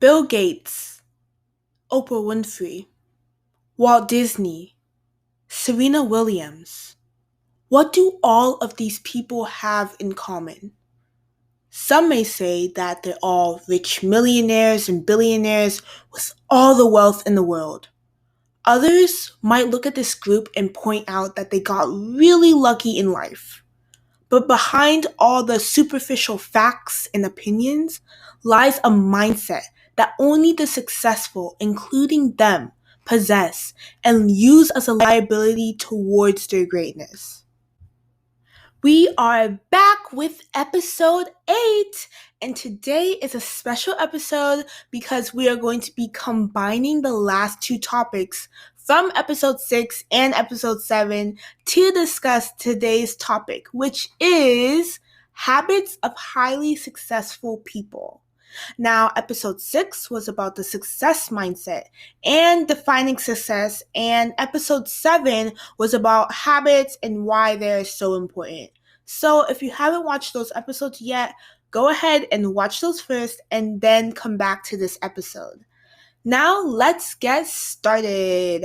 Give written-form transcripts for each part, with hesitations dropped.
Bill Gates, Oprah Winfrey, Walt Disney, Serena Williams. What do all of these people have in common? Some may say that they're all rich millionaires and billionaires with all the wealth in the world. Others might look at this group and point out that they got really lucky in life. But behind all the superficial facts and opinions lies a mindset that only the successful, including them, possess and use as a liability towards their greatness. We are back with episode 8, and today is a special episode because we are going to be combining the last two topics from episode 6 and episode 7 to discuss today's topic, which is habits of highly successful people. Now, episode 6 was about the success mindset and defining success, and episode 7 was about habits and why they're so important. So if you haven't watched those episodes yet, go ahead and watch those first and then come back to this episode. Now, let's get started.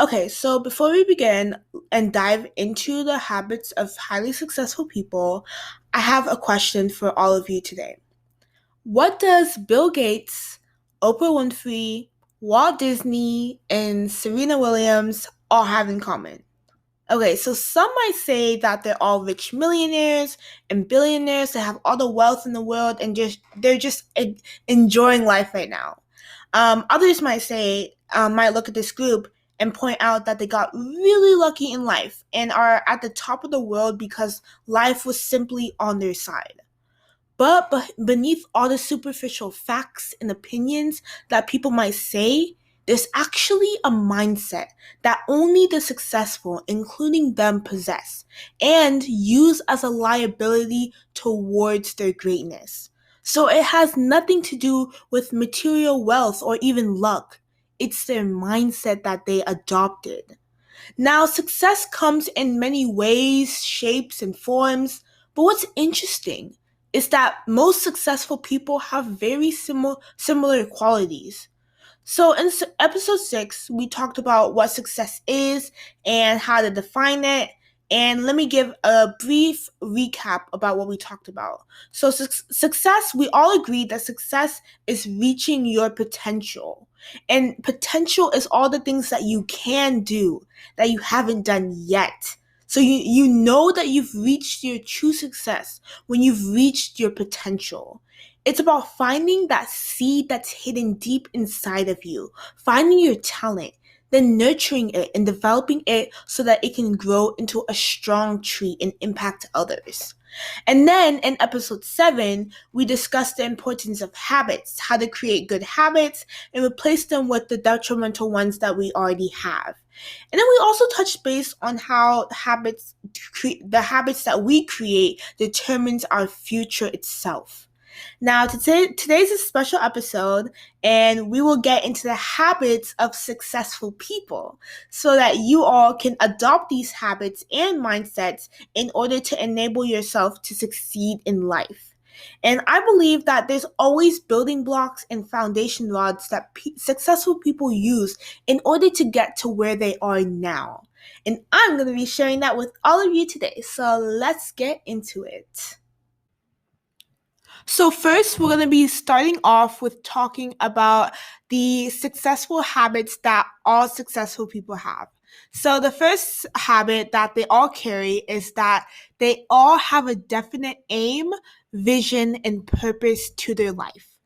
Okay, so before we begin and dive into the habits of highly successful people, I have a question for all of you today. What does Bill Gates, Oprah Winfrey, Walt Disney, and Serena Williams all have in common? Okay, so some might say that they're all rich millionaires and billionaires that have all the wealth in the world and they're just enjoying life right now. Others might look at this group and point out that they got really lucky in life and are at the top of the world because life was simply on their side. But beneath all the superficial facts and opinions that people might say, there's actually a mindset that only the successful, including them, possess and use as a liability towards their greatness. So it has nothing to do with material wealth or even luck. It's their mindset that they adopted. Now, success comes in many ways, shapes, and forms, but what's interesting is that most successful people have very similar qualities. So in episode 6, we talked about what success is and how to define it. And let me give a brief recap about what we talked about. So success, we all agreed that success is reaching your potential. And potential is all the things that you can do that you haven't done yet. So you know that you've reached your true success when you've reached your potential. It's about finding that seed that's hidden deep inside of you, finding your talent, then nurturing it and developing it so that it can grow into a strong tree and impact others. And then in episode 7, we discussed the importance of habits, how to create good habits and replace them with the detrimental ones that we already have. And then we also touched base on how the habits that we create determines our future itself. Now, today's a special episode, and we will get into the habits of successful people so that you all can adopt these habits and mindsets in order to enable yourself to succeed in life. And I believe that there's always building blocks and foundation rods that successful people use in order to get to where they are now. And I'm going to be sharing that with all of you today. So let's get into it. So first, we're going to be starting off with talking about the successful habits that all successful people have. So the first habit that they all carry is that they all have a definite aim, vision, and purpose to their life.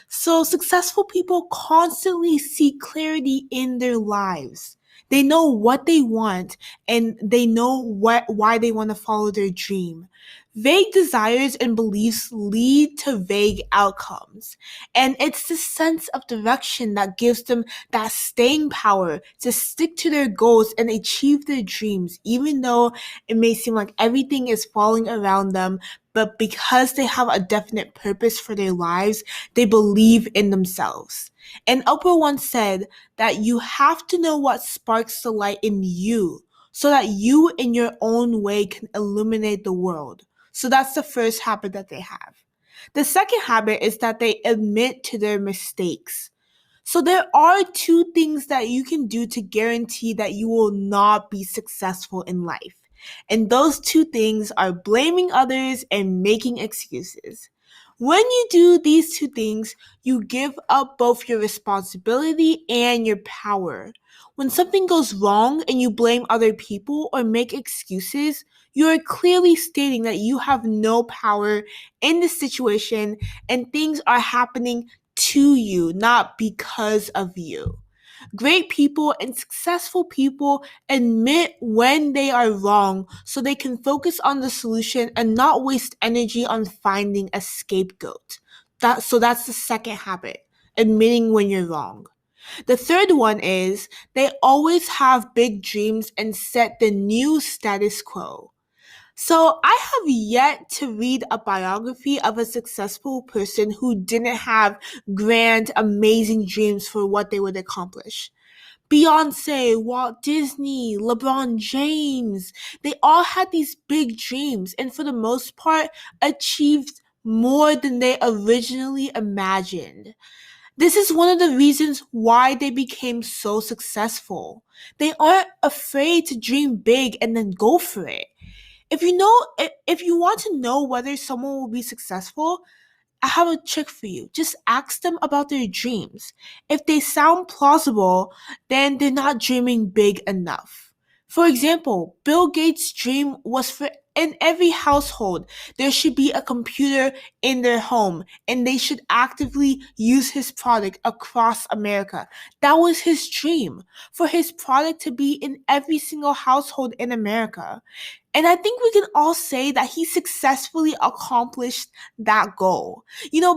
So successful people constantly seek clarity in their lives. They know what they want and they know why they want to follow their dream. Vague desires and beliefs lead to vague outcomes. And it's the sense of direction that gives them that staying power to stick to their goals and achieve their dreams, even though it may seem like everything is falling around them. But because they have a definite purpose for their lives, they believe in themselves. And Oprah once said that you have to know what sparks the light in you so that you in your own way can illuminate the world. So that's the first habit that they have. The second habit is that they admit to their mistakes. So there are two things that you can do to guarantee that you will not be successful in life. And those two things are blaming others and making excuses. When you do these two things, you give up both your responsibility and your power. When something goes wrong and you blame other people or make excuses, you are clearly stating that you have no power in the situation and things are happening to you, not because of you. Great people and successful people admit when they are wrong so they can focus on the solution and not waste energy on finding a scapegoat. That's the second habit, admitting when you're wrong. The third one is they always have big dreams and set the new status quo. So, I have yet to read a biography of a successful person who didn't have grand, amazing dreams for what they would accomplish. Beyonce, Walt Disney, LeBron James, they all had these big dreams and for the most part achieved more than they originally imagined. This is one of the reasons why they became so successful. They aren't afraid to dream big and then go for it. If you want to know whether someone will be successful, I have a trick for you. Just ask them about their dreams. If they sound plausible, then they're not dreaming big enough. For example, Bill Gates' dream was for in every household, there should be a computer in their home and they should actively use his product across America. That was his dream, for his product to be in every single household in America. And I think we can all say that he successfully accomplished that goal.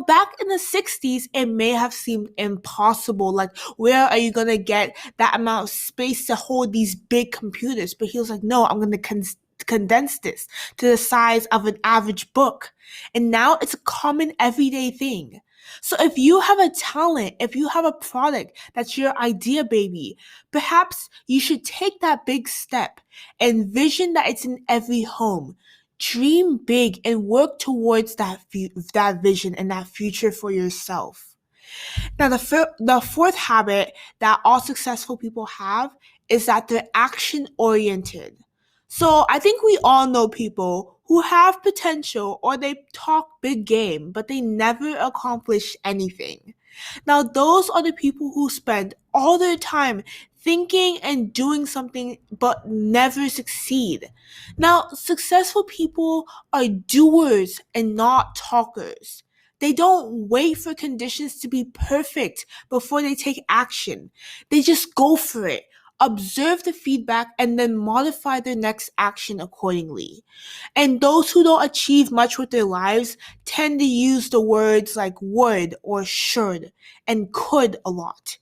Back in the 60s, it may have seemed impossible. Like, where are you going to get that amount of space to hold these big computers? But he was like, no, I'm going to condense this to the size of an average book. And now it's a common everyday thing. So if you have a talent, if you have a product that's your idea baby, perhaps you should take that big step and vision that it's in every home. Dream big and work towards that vision and that future for yourself. Now, the fourth habit that all successful people have is that they're action oriented. So I think we all know people who have potential or they talk big game, but they never accomplish anything. Now, those are the people who spend all their time thinking and doing something but never succeed. Now, successful people are doers and not talkers. They don't wait for conditions to be perfect before they take action. They just go for it, observe the feedback, and then modify their next action accordingly. And those who don't achieve much with their lives tend to use the words like would or should and could a lot.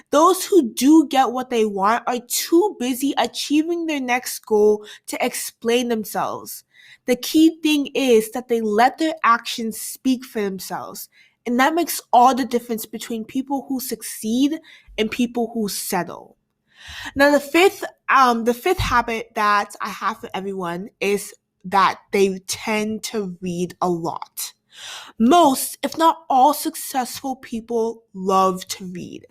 Those who do get what they want are too busy achieving their next goal to explain themselves. The key thing is that they let their actions speak for themselves. And that makes all the difference between people who succeed and people who settle. Now, the fifth habit that I have for everyone is that they tend to read a lot. Most, if not all, successful people love to read.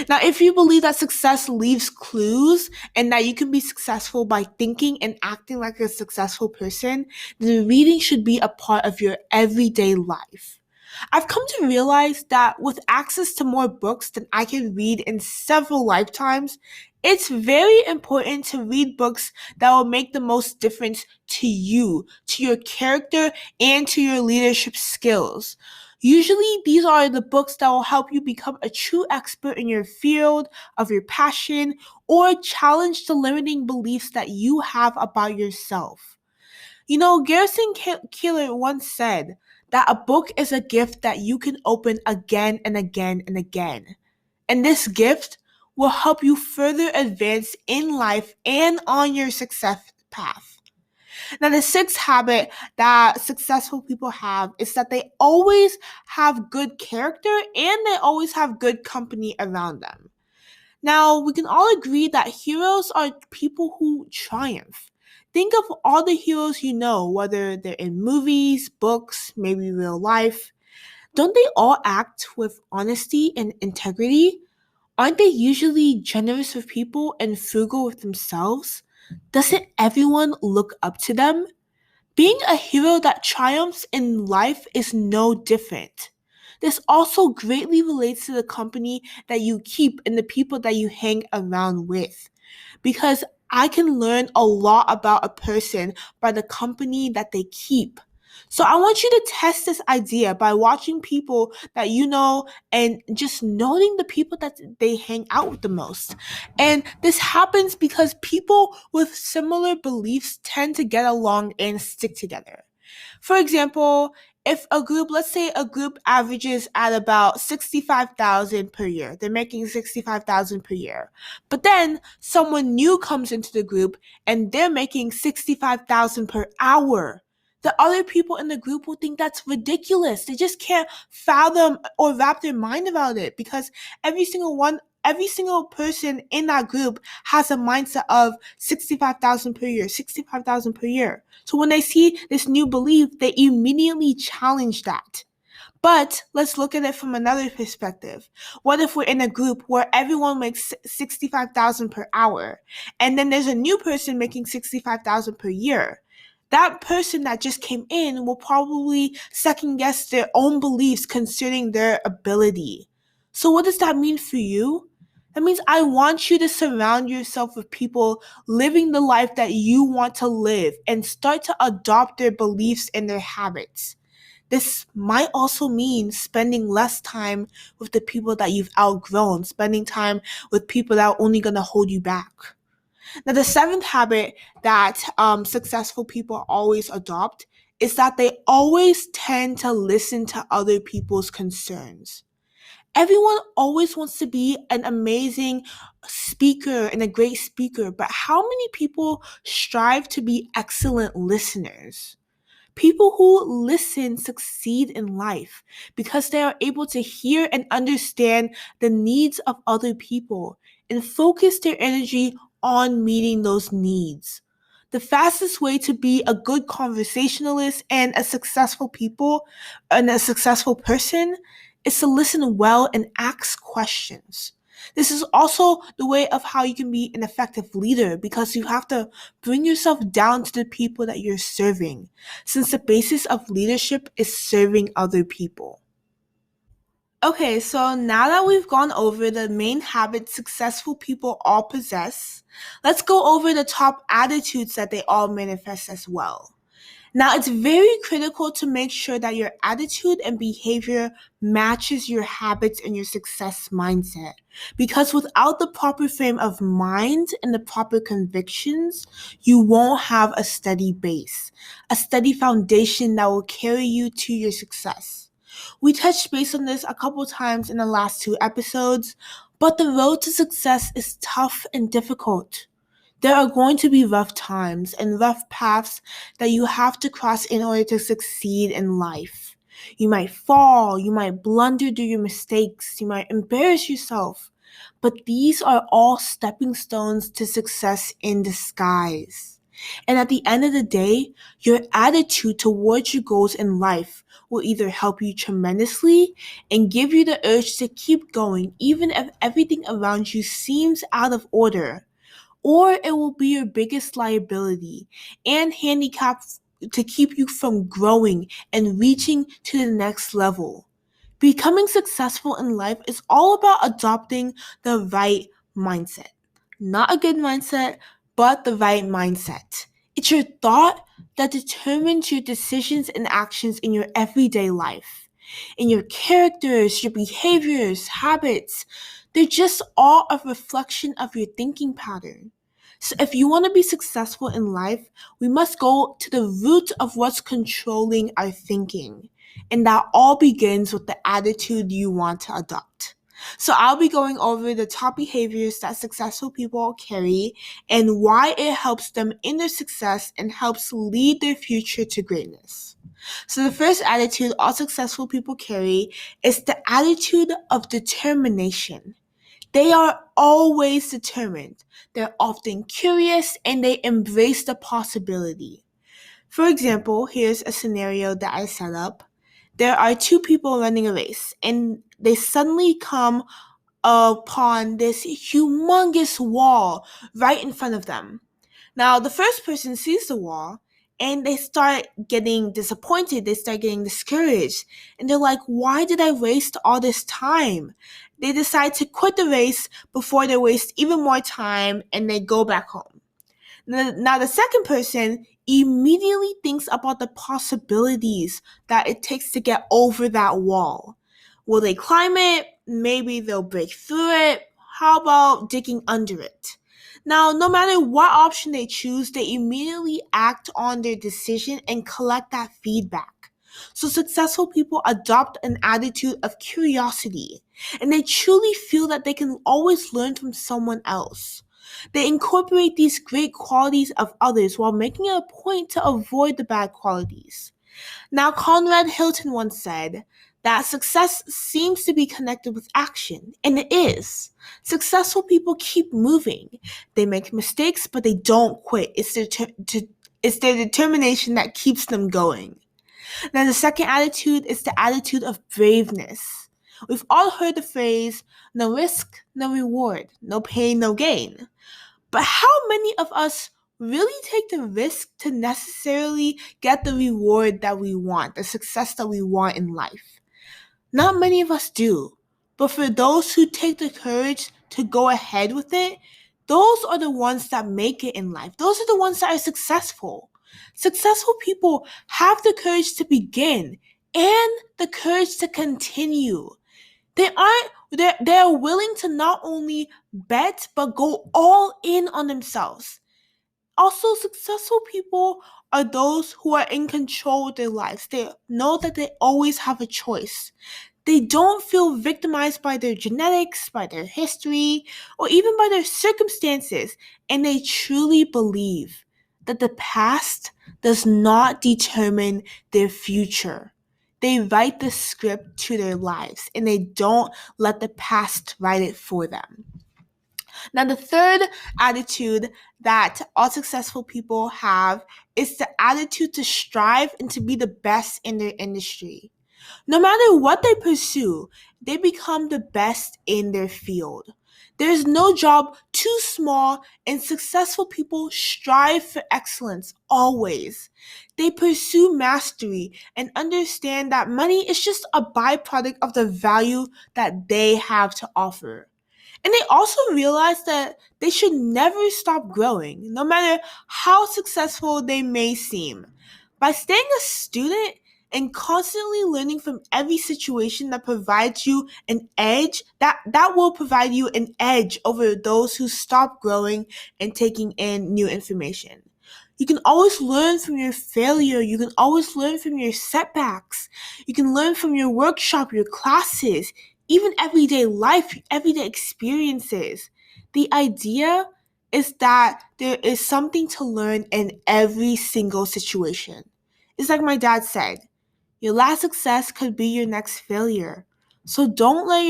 Now, if you believe that success leaves clues and that you can be successful by thinking and acting like a successful person, then reading should be a part of your everyday life. I've come to realize that with access to more books than I can read in several lifetimes, it's very important to read books that will make the most difference to you, to your character, and to your leadership skills. Usually, these are the books that will help you become a true expert in your field of your passion or challenge the limiting beliefs that you have about yourself. Garrison Keillor once said that a book is a gift that you can open again and again and again. And this gift will help you further advance in life and on your success path. Now, the sixth habit that successful people have is that they always have good character and they always have good company around them. Now, we can all agree that heroes are people who triumph. Think of all the heroes you know, whether they're in movies, books, maybe real life. Don't they all act with honesty and integrity? Aren't they usually generous with people and frugal with themselves? Doesn't everyone look up to them? Being a hero that triumphs in life is no different. This also greatly relates to the company that you keep and the people that you hang around with. Because I can learn a lot about a person by the company that they keep. So I want you to test this idea by watching people that you know and just noting the people that they hang out with the most. And this happens because people with similar beliefs tend to get along and stick together. For example, if a group, let's say a group averages at about 65,000 per year, they're making 65,000 per year. But then someone new comes into the group and they're making 65,000 per hour. The other people in the group will think that's ridiculous. They just can't fathom or wrap their mind about it because every single person in that group has a mindset of 65,000 per year, 65,000 per year. So when they see this new belief, they immediately challenge that. But let's look at it from another perspective. What if we're in a group where everyone makes 65,000 per hour and then there's a new person making 65,000 per year? That person that just came in will probably second guess their own beliefs concerning their ability. So what does that mean for you? That means I want you to surround yourself with people living the life that you want to live and start to adopt their beliefs and their habits. This might also mean spending less time with the people that you've outgrown, spending time with people that are only going to hold you back. Now, the seventh habit that successful people always adopt is that they always tend to listen to other people's concerns. Everyone always wants to be an amazing speaker and a great speaker, but how many people strive to be excellent listeners? People who listen succeed in life because they are able to hear and understand the needs of other people and focus their energy on meeting those needs. The fastest way to be a good conversationalist and a successful person is to listen well and ask questions. This is also the way of how you can be an effective leader because you have to bring yourself down to the people that you're serving, since the basis of leadership is serving other people. Okay, so now that we've gone over the main habits successful people all possess, let's go over the top attitudes that they all manifest as well. Now, it's very critical to make sure that your attitude and behavior matches your habits and your success mindset. Because without the proper frame of mind and the proper convictions, you won't have a steady base, a steady foundation that will carry you to your success. We touched base on this a couple times in the last two episodes, but the road to success is tough and difficult. There are going to be rough times and rough paths that you have to cross in order to succeed in life. You might fall, you might blunder through your mistakes, you might embarrass yourself, but these are all stepping stones to success in disguise. And at the end of the day, your attitude towards your goals in life will either help you tremendously and give you the urge to keep going even if everything around you seems out of order, or it will be your biggest liability and handicap to keep you from growing and reaching to the next level. Becoming successful in life is all about adopting the right mindset. Not a good mindset, but the right mindset. It's your thought that determines your decisions and actions in your everyday life. In your characters, your behaviors, habits, they're just all a reflection of your thinking pattern. So if you want to be successful in life, we must go to the root of what's controlling our thinking. And that all begins with the attitude you want to adopt. So I'll be going over the top behaviors that successful people carry and why it helps them in their success and helps lead their future to greatness. So the first attitude all successful people carry is the attitude of determination. They are always determined. They're often curious and they embrace the possibility. For example, here's a scenario that I set up. There are two people running a race and they suddenly come upon this humongous wall right in front of them. Now, the first person sees the wall and they start getting disappointed, they start getting discouraged, and they're like, why did I waste all this time? They decide to quit the race before they waste even more time and they go back home. Now, the second person immediately thinks about the possibilities that it takes to get over that wall. Will they climb it? Maybe they'll break through it. How about digging under it? Now, no matter what option they choose, they immediately act on their decision and collect that feedback. So successful people adopt an attitude of curiosity, and they truly feel that they can always learn from someone else. They incorporate these great qualities of others while making it a point to avoid the bad qualities. Now, Conrad Hilton once said that success seems to be connected with action, and it is. Successful people keep moving. They make mistakes, but they don't quit. It's their determination that keeps them going. Now, the second attitude is the attitude of braveness. We've all heard the phrase, no risk, no reward, no pain, no gain. But how many of us really take the risk to necessarily get the reward that we want, the success that we want in life? Not many of us do. But for those who take the courage to go ahead with it, those are the ones that make it in life. Those are the ones that are successful. Successful people have the courage to begin and the courage to continue. They're willing to not only bet but go all in on themselves. Also, successful people are those who are in control of their lives. They know that they always have a choice. They don't feel victimized by their genetics, by their history, or even by their circumstances, and they truly believe that the past does not determine their future. They write the script to their lives, and they don't let the past write it for them. Now, the third attitude that all successful people have is the attitude to strive and to be the best in their industry. No matter what they pursue, they become the best in their field. There is no job too small, and successful people strive for excellence always. They pursue mastery and understand that money is just a byproduct of the value that they have to offer. And they also realize that they should never stop growing, no matter how successful they may seem. By staying a student and constantly learning from every situation that provides you an edge, that will provide you an edge over those who stop growing and taking in new information. You can always learn from your failure. You can always learn from your setbacks. You can learn from your workshop, your classes, even everyday life, everyday experiences. The idea is that there is something to learn in every single situation. It's like my dad said, your last success could be your next failure. So don't let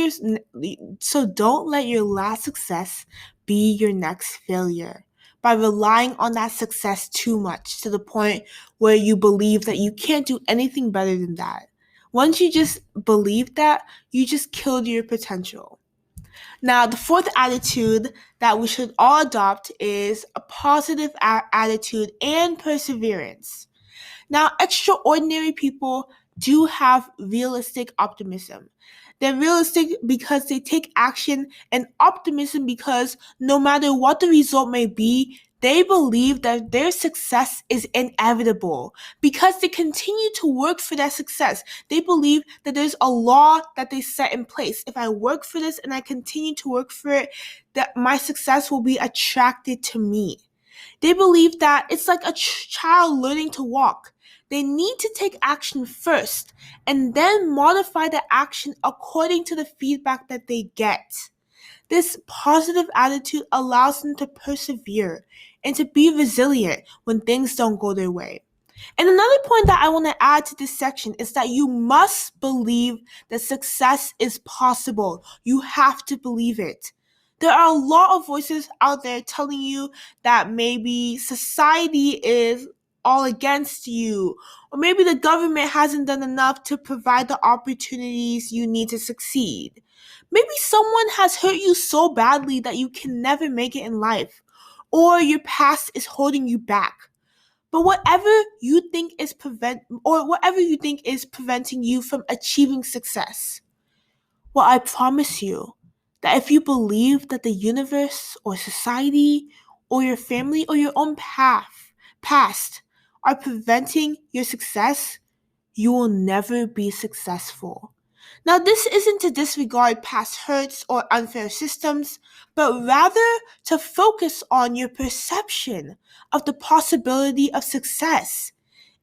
your last success be your next failure by relying on that success too much to the point where you believe that you can't do anything better than that. Once you just believe that, you just killed your potential. Now, the fourth attitude that we should all adopt is a positive attitude and perseverance. Now, extraordinary people do have realistic optimism. They're realistic because they take action, and optimism because no matter what the result may be, they believe that their success is inevitable because they continue to work for that success. They believe that there's a law that they set in place. If I work for this and I continue to work for it, that my success will be attracted to me. They believe that it's like a child learning to walk. They need to take action first and then modify the action according to the feedback that they get. This positive attitude allows them to persevere and to be resilient when things don't go their way. And another point that I want to add to this section is that you must believe that success is possible. You have to believe it. There are a lot of voices out there telling you that maybe society is all against you, or maybe the government hasn't done enough to provide the opportunities you need to succeed. Maybe someone has hurt you so badly that you can never make it in life, or your past is holding you back. But whatever you think is preventing you from achieving success, well, I promise you that if you believe that the universe or society or your family or your own past are preventing your success, you will never be successful. Now, this isn't to disregard past hurts or unfair systems, but rather to focus on your perception of the possibility of success.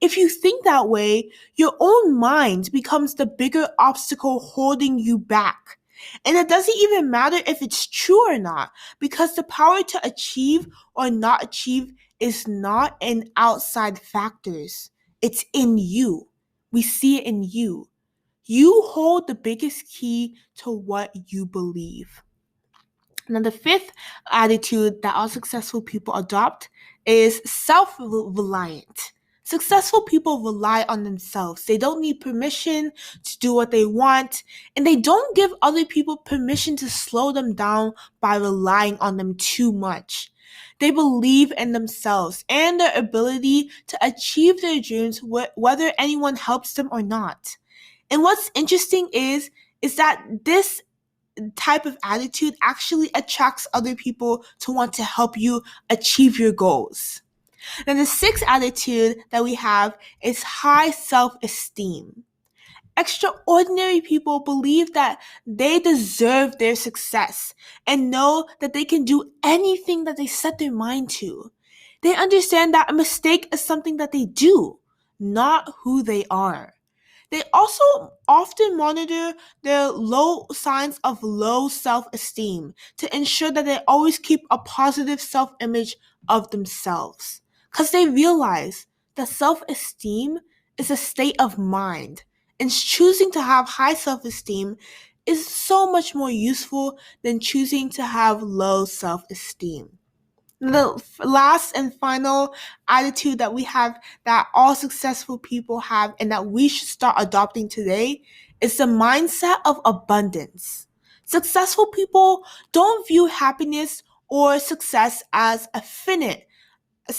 If you think that way, your own mind becomes the bigger obstacle holding you back. And it doesn't even matter if it's true or not, because the power to achieve or not achieve is not in outside factors. It's in you. We see it in you. You hold the biggest key to what you believe. Now, the fifth attitude that all successful people adopt is self-reliant. Successful people rely on themselves. They don't need permission to do what they want, and they don't give other people permission to slow them down by relying on them too much. They believe in themselves and their ability to achieve their dreams whether anyone helps them or not. And what's interesting is that this type of attitude actually attracts other people to want to help you achieve your goals. Now, the sixth attitude that we have is high self-esteem. Extraordinary people believe that they deserve their success and know that they can do anything that they set their mind to. They understand that a mistake is something that they do, not who they are. They also often monitor their low signs of low self-esteem to ensure that they always keep a positive self-image of themselves. Because they realize that self-esteem is a state of mind, and choosing to have high self-esteem is so much more useful than choosing to have low self-esteem. The last and final attitude that we have, that all successful people have and that we should start adopting today, is the mindset of abundance. Successful people don't view happiness or success as a finite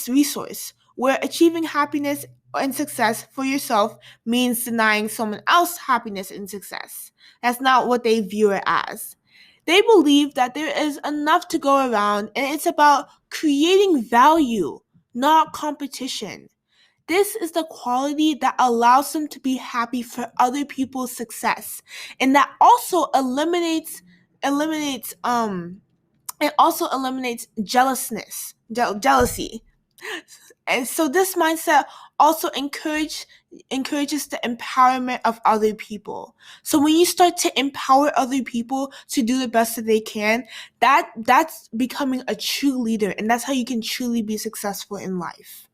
resource, where achieving happiness and success for yourself means denying someone else happiness and success. That's not what they view it as. They believe that there is enough to go around and it's about creating value, not competition. This is the quality that allows them to be happy for other people's success, and that also eliminates it also eliminates jealousy. And so this mindset also encourages the empowerment of other people. So when you start to empower other people to do the best that they can, that's becoming a true leader, and that's how you can truly be successful in life.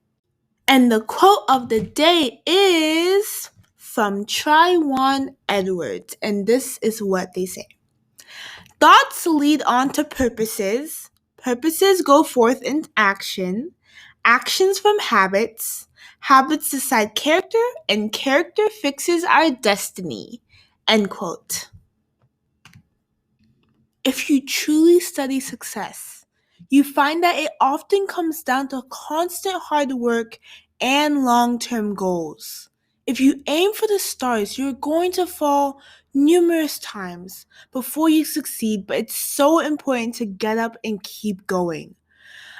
And the quote of the day is from Tryon Edwards, and this is what they say. Thoughts lead on to purposes. Purposes go forth in action. Actions from habits. Habits decide character, and character fixes our destiny. End quote. If you truly study success, you find that it often comes down to constant hard work and long-term goals. If you aim for the stars, you're going to fall numerous times before you succeed, but it's so important to get up and keep going.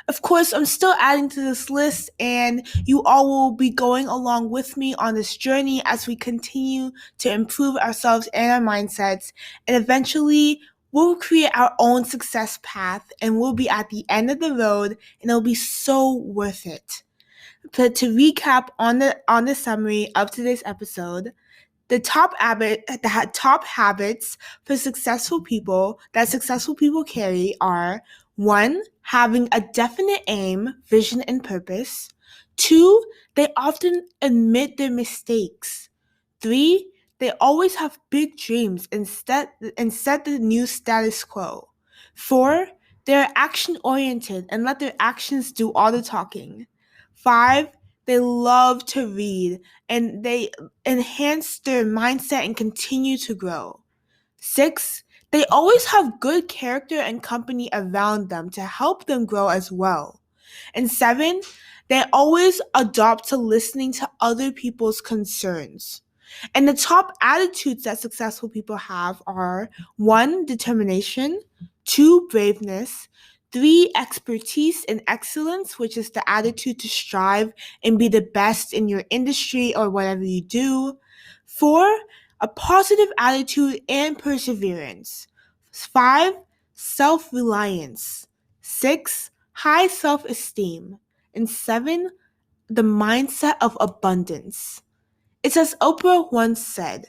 Of course, I'm still adding to this list, and you all will be going along with me on this journey as we continue to improve ourselves and our mindsets, and eventually we'll create our own success path, and we'll be at the end of the road, and it'll be so worth it. But to recap on the summary of today's episode, the top habits for successful people that successful people carry are: 1, having a definite aim, vision, and purpose. 2, they often admit their mistakes. 3, they always have big dreams and set the new status quo. 4, they're action-oriented and let their actions do all the talking. 5, they love to read and they enhance their mindset and continue to grow. 6, they always have good character and company around them to help them grow as well. And 7, they always adopt to listening to other people's concerns. And the top attitudes that successful people have are 1, determination, 2, braveness, 3, expertise and excellence, which is the attitude to strive and be the best in your industry or whatever you do, 4, a positive attitude and perseverance, 5, self-reliance, 6, high self-esteem, and 7, the mindset of abundance. It's as Oprah once said,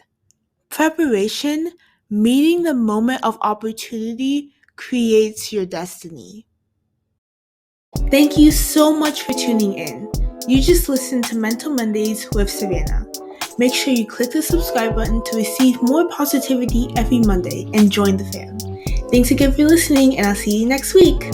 preparation, meeting the moment of opportunity, creates your destiny. Thank you so much for tuning in. You just listened to Mental Mondays with Savanna. Make sure you click the subscribe button to receive more positivity every Monday and join the fam. Thanks again for listening, and I'll see you next week.